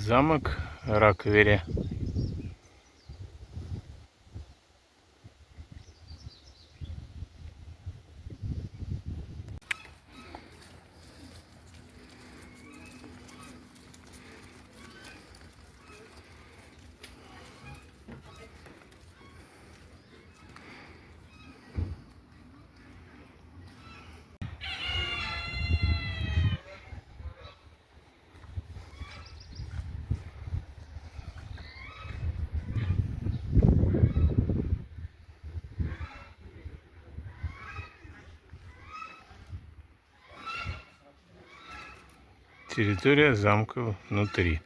Замок Раквере. Территория замка внутри.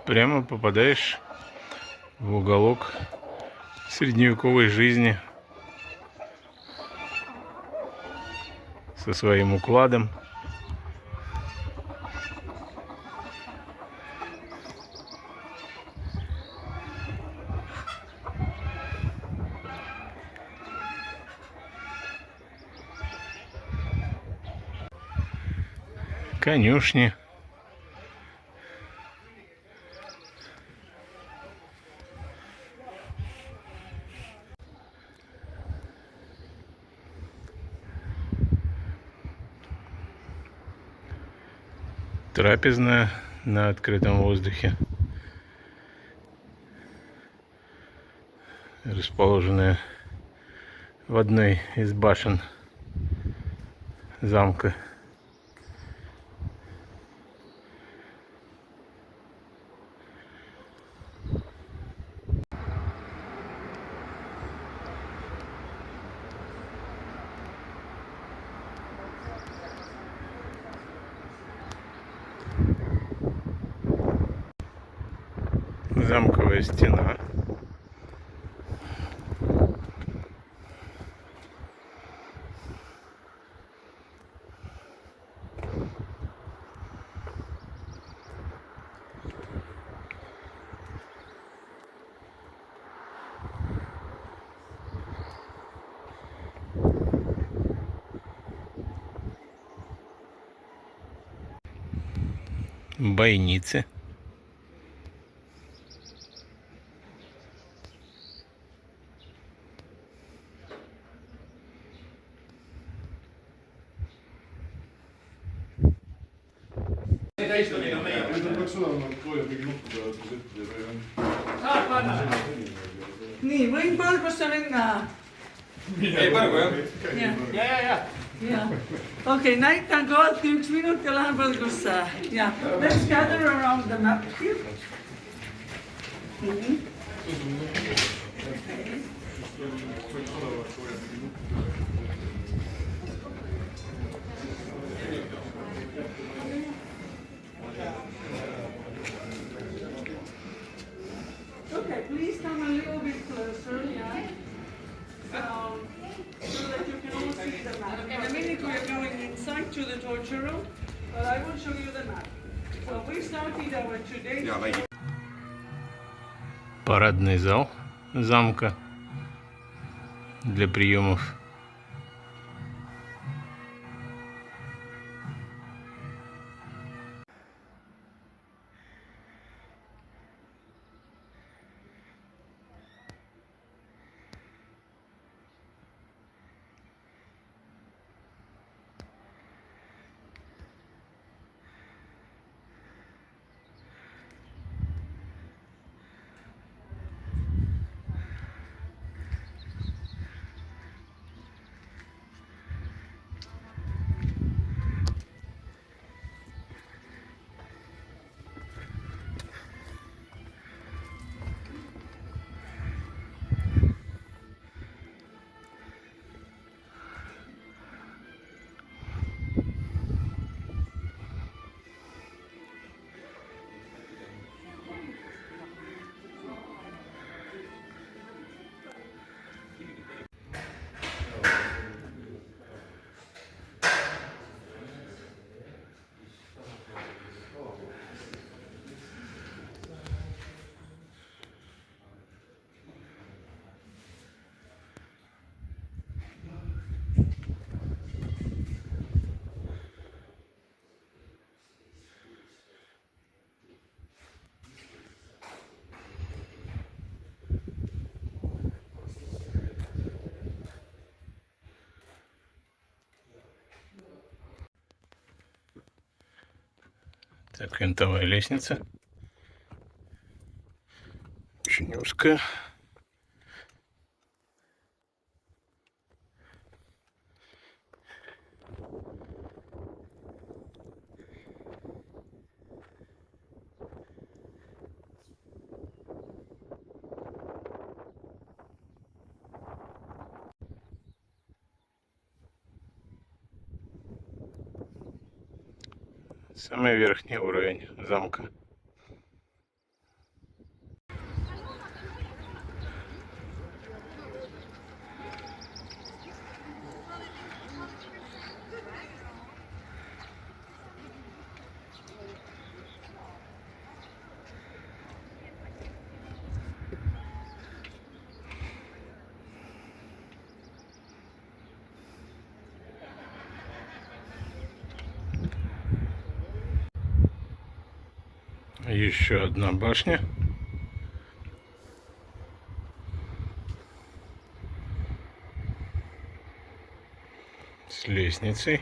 Прямо попадаешь в уголок средневековой жизни со своим укладом. Конюшни. Трапезная на открытом воздухе, расположенная в одной из башен замка. Замковая стена. Бойницы. Nii, võin põlgusse minna? Ei põrgu jah? Ja. Okei, näitan kohati 1 minut ja lähen põlgusse. Ja. Let's gather around the map here. Okay, please come a little bit closer, yeah. So that you can all see the map. In a minute we are going inside to the torture room, but I will show you the map. So we started our today's... Парадный зал замка для приемов. Так, винтовая лестница. Очень узкая. Самый верхний уровень замка. Еще одна башня. С лестницей.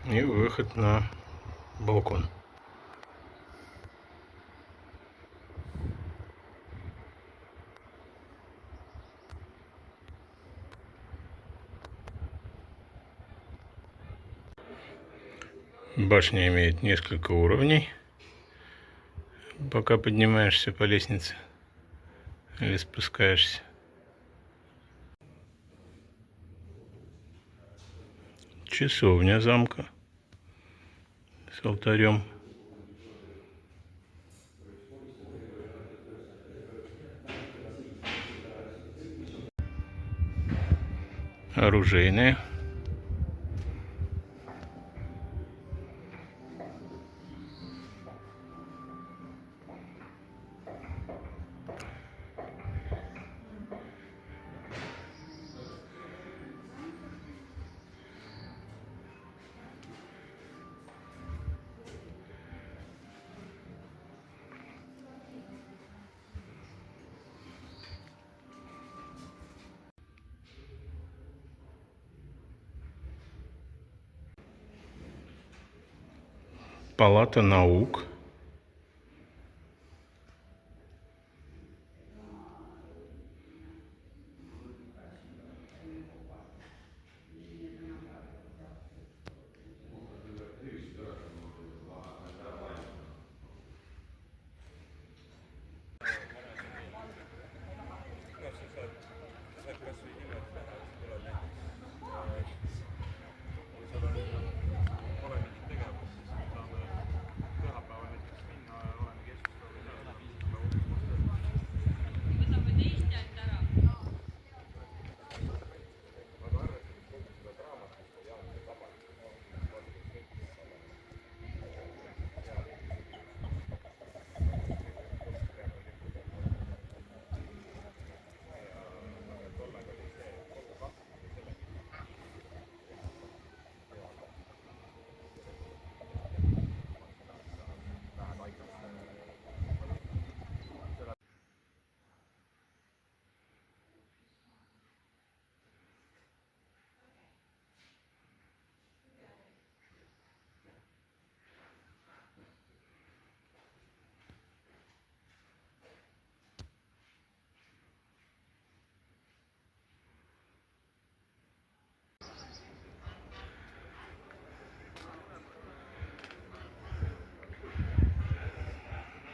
И выход на балкон. Башня имеет несколько уровней, пока поднимаешься по лестнице или спускаешься. Часовня замка с алтарем. Оружейная. Палата наук.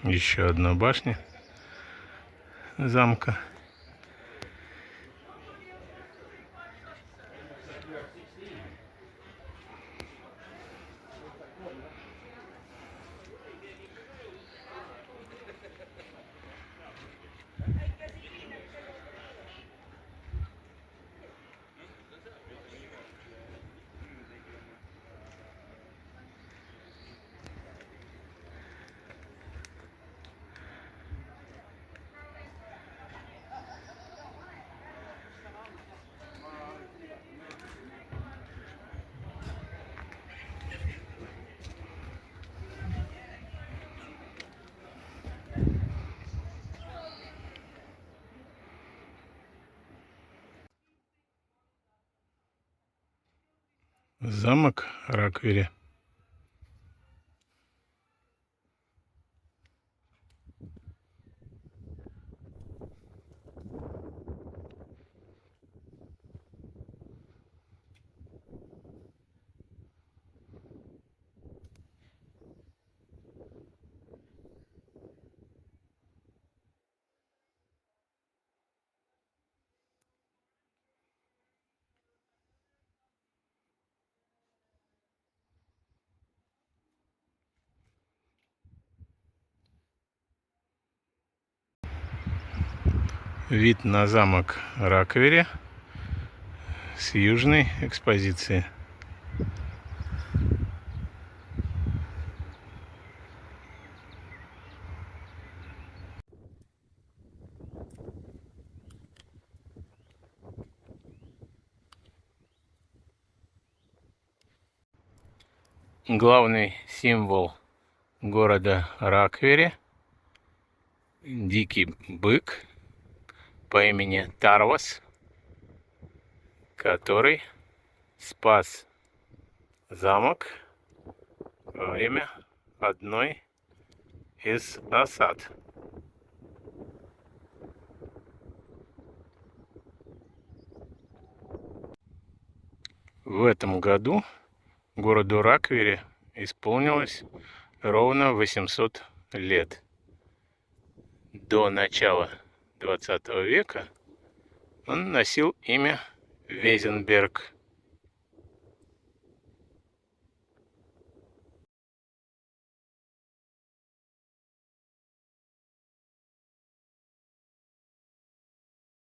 Еще одна башня замка. Замок Раквери. Вид на замок Раквери с южной экспозиции. Главный символ города Раквери — дикий бык по имени Тарвас, который спас замок во время одной из осад. В этом году городу Раквери исполнилось ровно 800 лет. До начала 20 века он носил имя Везенберг.